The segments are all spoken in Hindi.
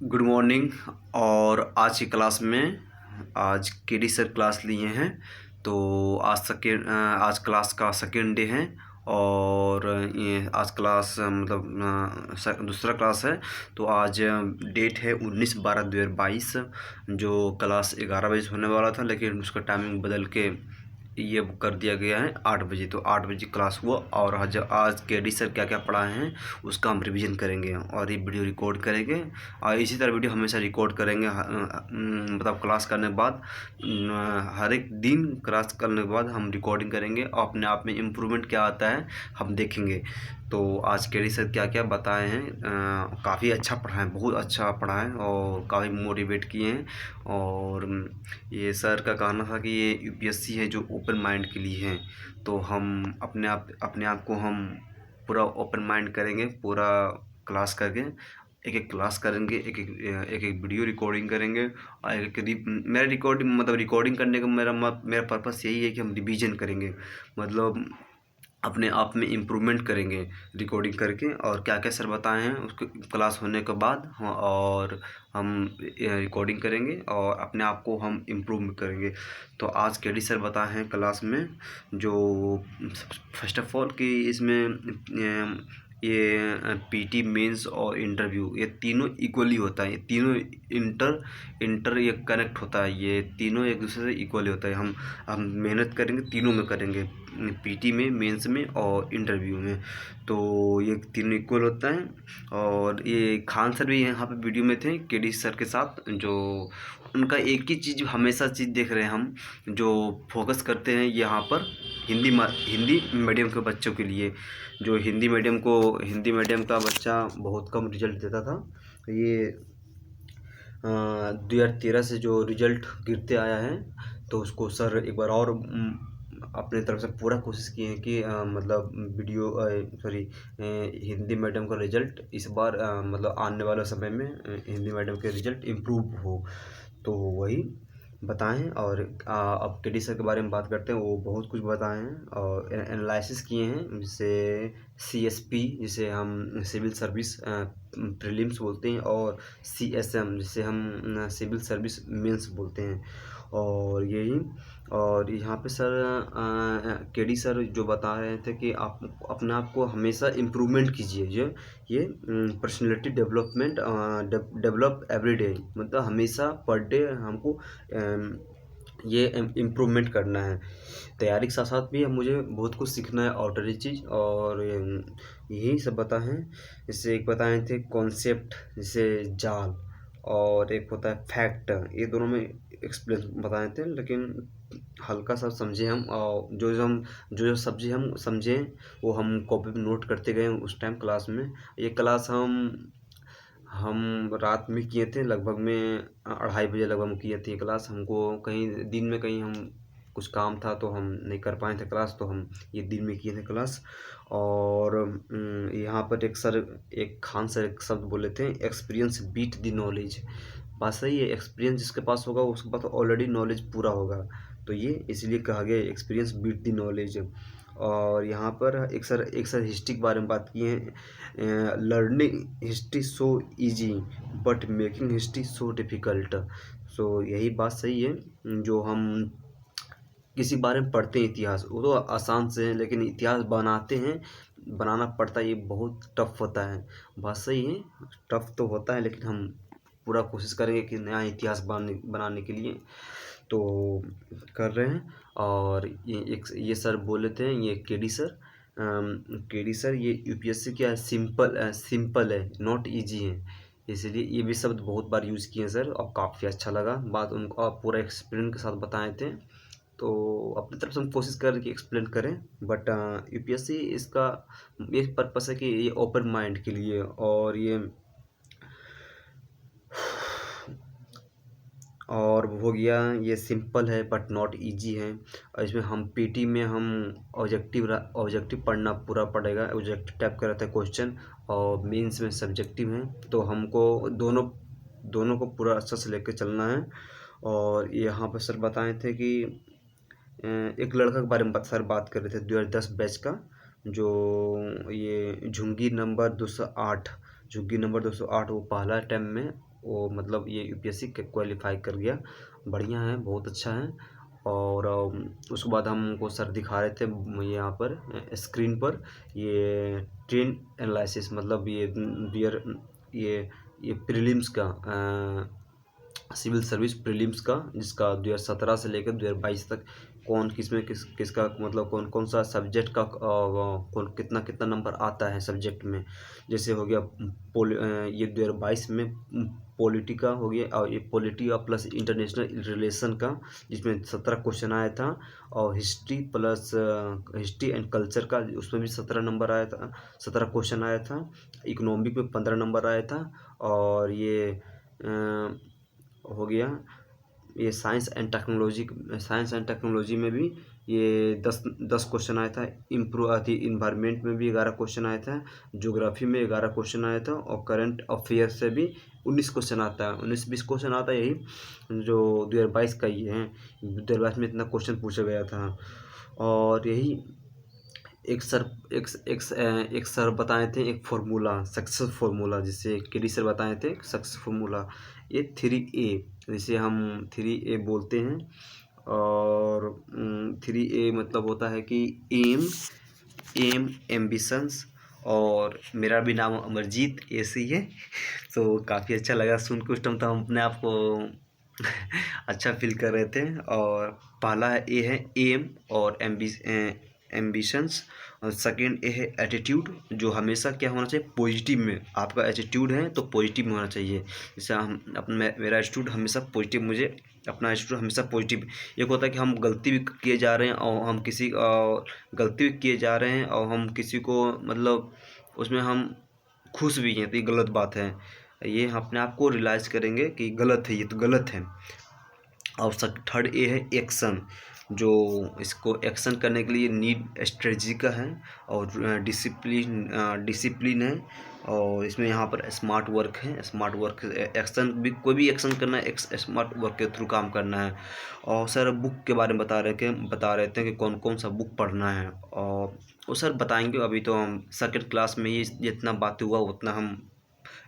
Good morning. और आज की क्लास में आज केडी सर क्लास लिए हैं। तो आज क्लास का सेकेंड डे है और ये आज क्लास दूसरा क्लास है। तो आज डेट है 19/12/2022। जो क्लास 11 बजे से होने वाला था, लेकिन उसका टाइमिंग बदल के ये कर दिया गया है 8 बजे। तो 8 बजे क्लास हुआ और आज केडी सर क्या क्या पढ़ाए हैं उसका हम रिवीजन करेंगे और ये वीडियो रिकॉर्ड करेंगे। और इसी तरह वीडियो हमेशा रिकॉर्ड करेंगे, मतलब क्लास करने के बाद हर एक दिन क्लास करने के बाद हम रिकॉर्डिंग करेंगे और अपने आप में इम्प्रूवमेंट क्या आता है हम देखेंगे। तो आज केडी सर क्या क्या बताए हैं, काफ़ी अच्छा पढ़ाएं, बहुत अच्छा पढ़ाएं और काफ़ी मोटिवेट किए हैं। और ये सर का कहना था कि ये यूपीएससी है जो ओपन माइंड के लिए है। तो हम अपने आप को हम पूरा ओपन माइंड करेंगे, पूरा क्लास करके एक एक क्लास करेंगे, एक एक वीडियो रिकॉर्डिंग करेंगे और मेरा रिकॉर्डिंग करने का मेरा पर्पस यही है कि हम रिवीजन करेंगे, मतलब अपने आप में इम्प्रूवमेंट करेंगे रिकॉर्डिंग करके। और क्या क्या सर बताए हैं उसको क्लास होने के बाद और हम रिकॉर्डिंग करेंगे और अपने आप को हम इम्प्रूव करेंगे। तो आज केडी सर बताए हैं क्लास में, जो फर्स्ट ऑफ ऑल कि इसमें ये पीटी मेंस और इंटरव्यू ये तीनों इक्वली होता है। ये तीनों इंटर ये कनेक्ट होता है, ये तीनों एक दूसरे से इक्वली होता है। हम मेहनत करेंगे, तीनों में करेंगे, पीटी में, मेंस में और इंटरव्यू में। तो ये तीनों इक्वल होता है। और ये खान सर भी यहाँ पे वीडियो में थे केडी सर के साथ, जो उनका एक ही चीज़ हमेशा चीज़ देख रहे हैं हम, जो फोकस करते हैं यहाँ पर हिंदी मीडियम के बच्चों के लिए। जो हिंदी मीडियम का बच्चा बहुत कम रिजल्ट देता था, ये 2013 से जो रिजल्ट गिरते आया है, तो उसको सर एक बार और अपने तरफ से पूरा कोशिश किए हैं कि हिंदी मीडियम का रिजल्ट इस बार मतलब आने वाले समय में हिंदी मीडियम के रिजल्ट इम्प्रूव हो। तो वही बताएं। और अब केडी सर के बारे में बात करते हैं। वो बहुत कुछ बताए हैं और एनालिसिस किए हैं, जिसे सीएसपी जिसे हम सिविल सर्विस प्रीलिम्स बोलते हैं, और सीएसएम जिसे हम सिविल सर्विस मेंस बोलते हैं। और यही, और यहाँ पे सर केडी सर जो बता रहे थे कि आप अपने आप को हमेशा इम्प्रूवमेंट कीजिए, ये पर्सनैलिटी डेवलप एवरी डे, मतलब हमेशा पर डे हमको ये इम्प्रूवमेंट करना है। तैयारी के साथ साथ भी मुझे बहुत कुछ सीखना है और चीज़, और यही सब बताए हैं। जैसे एक बताए थे कॉन्सेप्ट, जैसे जाल, और एक होता है फैक्ट। ये दोनों में एक्सप्लेन बताए थे, लेकिन हल्का सा समझे हम, और जो सब्जी हम समझें वो हम कॉपी पे नोट करते गए उस टाइम क्लास में। ये क्लास हम रात में किए थे, लगभग में 2:30 बजे लगभग में किए थे क्लास। हमको कहीं दिन में कहीं हम कुछ काम था तो हम नहीं कर पाए थे क्लास, तो हम ये दिन में किए थे क्लास। और यहाँ पर एक खान सर एक शब्द बोले थे, एक्सपीरियंस बीट द नॉलेज। बात सही है, एक्सपीरियंस जिसके पास होगा उसके पास ऑलरेडी नॉलेज पूरा होगा, तो ये इसलिए कहा गया एक्सपीरियंस बीट द नॉलेज। और यहाँ पर एक सर हिस्ट्री के बारे में बात किए हैं, learning history so easy but making history so difficult. So यही बात सही है, जो हम किसी बारे में पढ़ते हैं इतिहास वो तो आसान से है, लेकिन इतिहास बनाना पड़ता है, ये बहुत टफ होता है। बात सही है, टफ तो होता है, लेकिन हम पूरा कोशिश करेंगे कि नया इतिहास बनाने के लिए तो कर रहे हैं। और ये सर बोले थे, ये केडी सर ये यूपीएससी क्या है, सिंपल है, नॉट इजी है, इसलिए ये भी शब्द बहुत बार यूज़ किए हैं सर, और काफ़ी अच्छा लगा बात उनको, आप पूरा एक्सप्लेन के साथ बताए थे। तो अपनी तरफ से हम कोशिश कर कि एक्सप्लेन करें, बट यूपीएससी इसका ये पर्पस है कि ये ओपन माइंड के लिए, और हो गया ये सिंपल है बट नॉट इजी है। और इसमें हम पीटी में हम ऑब्जेक्टिव पढ़ना पूरा पड़ेगा, ऑब्जेक्टिव टाइप का रहता है क्वेश्चन, और मेंस में सब्जेक्टिव है, तो हमको दोनों को पूरा अच्छा से लेकर चलना है। और यहाँ पर सर बताए थे कि एक लड़का के बारे में सर बात कर रहे थे 2010 बैच का, जो ये झुंगी नंबर 208, वो पहला टाइम में वो मतलब ये यूपीएससी क्वालिफाई कर गया। बढ़िया है, बहुत अच्छा है। और उसके बाद हमको सर दिखा रहे थे यहाँ पर स्क्रीन पर ये ट्रेन एनालिसिस, मतलब ये बियर ये प्रीलिम्स का सिविल सर्विस प्रीलिम्स का, जिसका 2017 से लेकर 2022 तक कौन किसमें किसका मतलब कौन कौन सा सब्जेक्ट का कौन कितना कितना नंबर आता है सब्जेक्ट में। जैसे हो गया ये 2022 में पॉलिटी का हो गया, और ये पॉलिटी और प्लस इंटरनेशनल रिलेशन का, जिसमें 17 क्वेश्चन आया था। और history plus history and culture का, उसमें भी 17 नंबर आया था, 17 क्वेश्चन आया था। इकोनॉमिक में 15 नंबर आया था। और ये हो गया ये साइंस एंड टेक्नोलॉजी में भी ये 10 क्वेश्चन आया था। इन्वायरमेंट में भी 11 क्वेश्चन आया था। ज्योग्राफी में 11 क्वेश्चन आया था। और करंट अफेयर से भी 19 क्वेश्चन आता है, 19-20 क्वेश्चन आता है। यही जो 2022 का ही है, 2022 में इतना क्वेश्चन पूछा गया था। और यही एक सर बताए थे एक फार्मूला, सक्सेस फार्मूला, जिसे केडी सर बताए थे सक्सेस फार्मूला। ये 3A, जिसे हम 3A बोलते हैं। और 3A मतलब होता है कि एम एम्बिशंस। और मेरा भी नाम अमरजीत ऐसे ही है। तो काफ़ी अच्छा लगा सुन के, उस टाइम तो हम अपने आप को अच्छा फील कर रहे थे। और पहला है ए है एम और एम्बिशंस। और सेकेंड ए है एटीट्यूड, जो हमेशा क्या होना चाहिए, पॉजिटिव में। आपका एटीट्यूड है तो पॉजिटिव में होना चाहिए। जैसे हम अपना मेरा एटीट्यूड हमेशा पॉजिटिव, मुझे अपना एटीट्यूड हमेशा पॉजिटिव। एक होता है कि हम गलती भी किए जा रहे हैं और हम किसी गलती भी किए जा रहे हैं और हम किसी को मतलब उसमें हम खुश भी हैं, तो ये गलत बात है। ये हम अपने आप को रियलाइज़ करेंगे कि गलत है, ये तो गलत है। और थर्ड ए है एक्शन, जो इसको एक्शन करने के लिए नीड स्ट्रेटजी का है। और डिसिप्लिन है। और इसमें यहाँ पर स्मार्ट वर्क है। स्मार्ट वर्क एक्शन भी, कोई भी एक्शन करना है स्मार्ट वर्क के थ्रू काम करना है। और सर बुक के बारे में बता रहे थे कि कौन कौन सा बुक पढ़ना है। और वो सर बताएंगे। अभी तो हम सेकंड क्लास में ही जितना बात हुआ उतना हम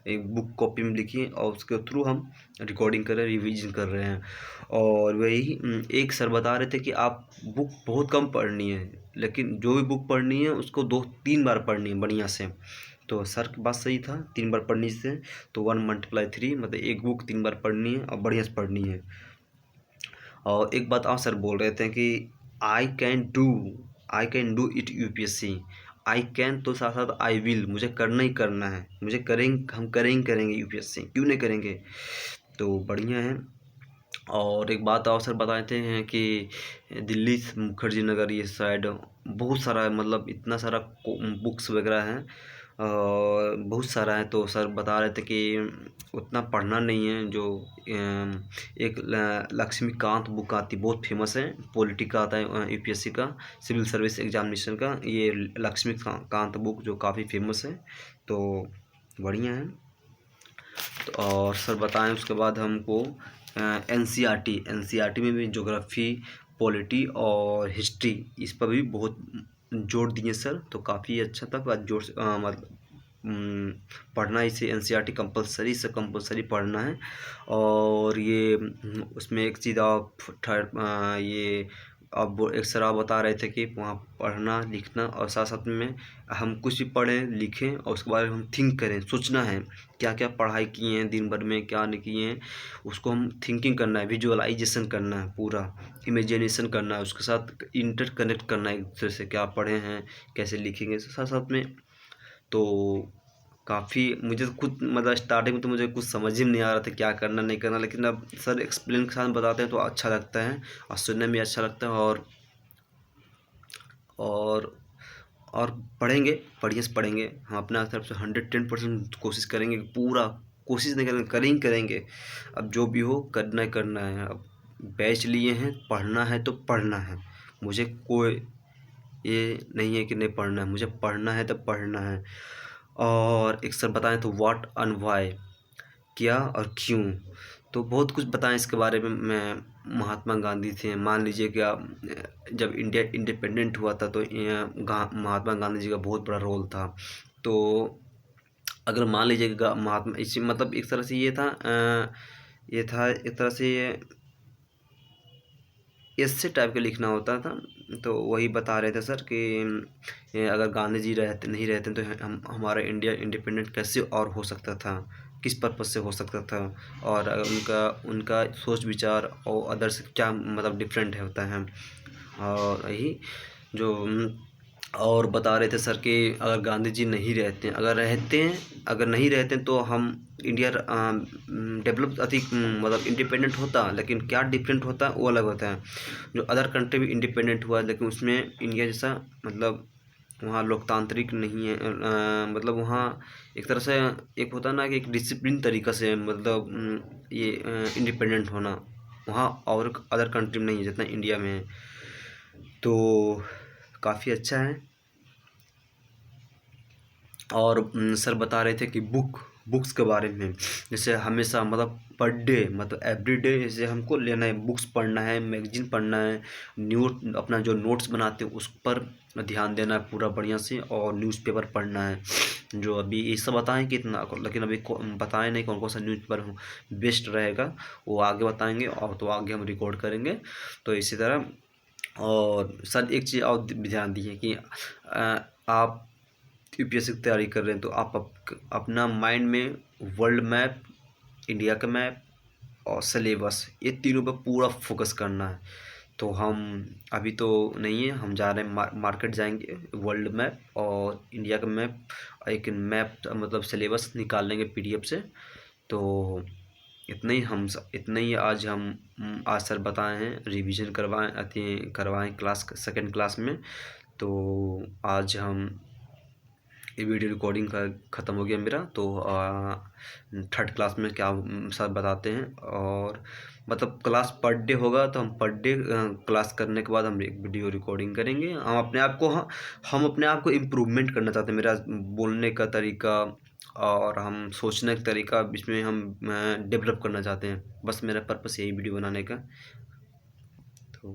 एक बुक कॉपी में लिखी और उसके थ्रू हम रिकॉर्डिंग कर रहे हैं, रिवीजन कर रहे हैं। और वही एक सर बता रहे थे कि आप बुक बहुत कम पढ़नी है, लेकिन जो भी बुक पढ़नी है उसको 2-3 बार पढ़नी है बढ़िया से। तो सर की बात सही था, 3 बार पढ़नी से तो 1 × 3 मतलब एक बुक 3 बार पढ़नी है और बढ़िया से पढ़नी है। और एक बात और सर बोल रहे थे कि I can do it UPSC. I can तो साथ साथ आई विल, मुझे करना ही करना है, हम करेंगे यूपीएससी, क्यों नहीं करेंगे। तो बढ़िया है। और एक बात और सर बताए थे हैं कि दिल्ली मुखर्जी नगर ये साइड बहुत सारा मतलब इतना सारा बुक्स वगैरह हैं, बहुत सारा है। तो सर बता रहे थे कि उतना पढ़ना नहीं है। जो एक लक्ष्मीकांत बुक आती, बहुत फेमस है, पॉलिटी का आता है यूपीएससी का, सिविल सर्विस एग्जामिनेशन का, ये लक्ष्मीकांत बुक जो काफ़ी फेमस है। तो बढ़िया है। तो और सर बताएं उसके बाद हमको एनसीईआरटी में भी ज्योग्राफी, पॉलिटी और हिस्ट्री, इस पर भी बहुत जोर दिए सर। तो काफ़ी अच्छा था। बात जोर से मतलब पढ़ना, इसे एनसीईआरटी कंपलसरी से कंपलसरी पढ़ना है। और ये उसमें एक चीज़ आप ये अब एक सर आप बता रहे थे कि वहाँ पढ़ना लिखना और साथ साथ में हम कुछ भी पढ़ें लिखें और उसके बारे में हम थिंक करें, सोचना है क्या क्या पढ़ाई किए हैं दिन भर में, क्या नहीं किए हैं, उसको हम थिंकिंग करना है, विजुअलाइजेशन करना है, पूरा इमेजिनेशन करना है, उसके साथ इंटर कनेक्ट करना है एक दूसरे से, क्या पढ़े हैं कैसे लिखेंगे साथ साथ में। तो काफ़ी मुझे तो खुद मतलब स्टार्टिंग में तो मुझे कुछ समझ ही नहीं आ रहा था क्या करना नहीं करना, लेकिन अब सर एक्सप्लेन के साथ बताते हैं तो अच्छा लगता है और सुनने में अच्छा लगता है। और और पढ़ेंगे, बढ़िया से पढ़ेंगे, हम अपना तरफ से 110% कोशिश करेंगे, पूरा कोशिश नहीं करेंगे, करेंगे। अब जो भी हो करना ही करना है। अब बैच लिए हैं, पढ़ना है तो पढ़ना है, मुझे कोई ये नहीं है कि नहीं पढ़ना है, मुझे पढ़ना है तो पढ़ना है। और एक सर बताएं तो व्हाट एंड व्हाई, क्या और क्यों। तो बहुत कुछ बताएं इसके बारे में। मैं महात्मा गांधी थे, मान लीजिए कि जब इंडिया इंडिपेंडेंट हुआ था तो महात्मा गांधी जी का बहुत बड़ा रोल था। तो अगर मान लीजिएगा महात्मा इसी मतलब एक तरह से ये था एक तरह से ये ऐसे टाइप का लिखना होता था। तो वही बता रहे थे सर कि ये अगर गांधी जी नहीं रहते तो हम हमारा इंडिया इंडिपेंडेंट कैसे और हो सकता था, किस पर्पज़ से हो सकता था, और उनका उनका सोच विचार और अदर्स क्या मतलब डिफरेंट है होता है। और यही जो और बता रहे थे सर कि अगर गांधी जी नहीं रहते, अगर नहीं रहते तो हम इंडिया डेवलप अधिक मतलब इंडिपेंडेंट होता, लेकिन क्या डिफरेंट होता वो अलग होता है। जो अदर कंट्री भी इंडिपेंडेंट हुआ लेकिन उसमें इंडिया जैसा मतलब वहाँ लोकतांत्रिक नहीं है, मतलब वहाँ एक तरह से एक होता है ना कि एक डिसिप्लिन तरीक़ा से मतलब ये इंडिपेंडेंट होना वहाँ और अदर कंट्री में नहीं है जितना इंडिया में है। तो काफ़ी अच्छा है। और सर बता रहे थे कि बुक्स के बारे में, जैसे हमेशा मतलब पर डे मतलब एवरीडे जैसे हमको लेना है, बुक्स पढ़ना है, मैगजीन पढ़ना है, अपना जो नोट्स बनाते हैं उस पर ध्यान देना है पूरा बढ़िया से, और न्यूज़पेपर पढ़ना है। जो अभी ये सब बताएं कितना, लेकिन अभी बताएं नहीं कौन कौन सा न्यूज़पेपर बेस्ट रहेगा, वो आगे बताएंगे और तो आगे हम रिकॉर्ड करेंगे। तो इसी तरह और सर एक चीज़ और भी ध्यान दीजिए कि आप यूपीएससी की तैयारी कर रहे हैं तो आप अपना माइंड में वर्ल्ड मैप, इंडिया का मैप और सिलेबस ये तीनों पर पूरा फोकस करना है। तो हम अभी तो नहीं है, हम जा रहे हैं मार्केट जाएंगे, वर्ल्ड मैप और इंडिया का मैप, एक मैप मतलब सिलेबस निकाल लेंगे पीडीएफ से। तो इतना ही आज सर बताए हैं, रिवीजन करवाएं क्लास सेकंड क्लास में। तो आज हम ये वीडियो रिकॉर्डिंग का ख़त्म हो गया मेरा। तो थर्ड क्लास में क्या सर बताते हैं, और मतलब क्लास पर डे होगा तो हम पर डे क्लास करने के बाद हम एक वीडियो रिकॉर्डिंग करेंगे। हम अपने आप को इम्प्रूवमेंट करना चाहते हैं, मेरा बोलने का तरीका और हम सोचने का तरीका इसमें हम डेवलप करना चाहते हैं। बस मेरा पर्पस यही वीडियो बनाने का। तो